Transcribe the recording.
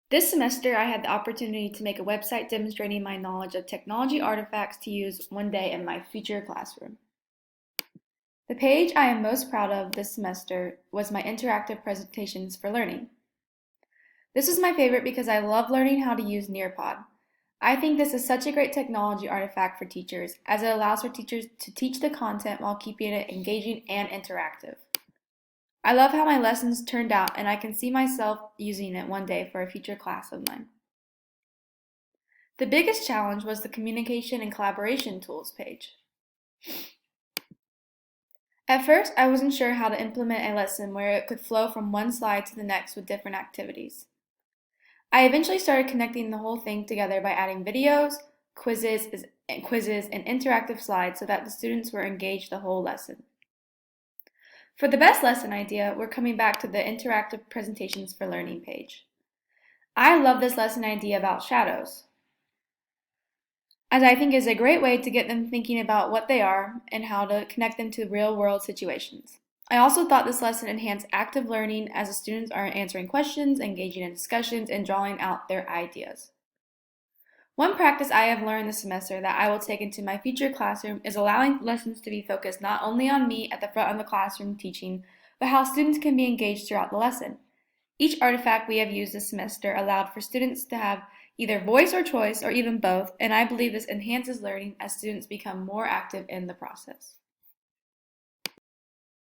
This semester, I had the opportunity to make a website demonstrating my knowledge of technology artifacts to use one day in my future classroom. The page I am most proud of this semester was my interactive presentations for learning. This was my favorite because I love learning how to use Nearpod. I think this is such a great technology artifact for teachers, as it allows for teachers to teach the content while keeping it engaging and interactive. I love how my lessons turned out, and I can see myself using it one day for a future class of mine. The biggest challenge was the communication and collaboration tools page. At first, I wasn't sure how to implement a lesson where it could flow from one slide to the next with different activities. I eventually started connecting the whole thing together by adding videos, quizzes, and interactive slides so that the students were engaged the whole lesson. For the best lesson idea, we're coming back to the interactive presentations for learning page. I love this lesson idea about shadows, as I think is a great way to get them thinking about what they are and how to connect them to real-world situations. I also thought this lesson enhanced active learning as the students are answering questions, engaging in discussions, and drawing out their ideas. One practice I have learned this semester that I will take into my future classroom is allowing lessons to be focused not only on me at the front of the classroom teaching, but how students can be engaged throughout the lesson. Each artifact we have used this semester allowed for students to have either voice or choice, or even both, and I believe this enhances learning as students become more active in the process.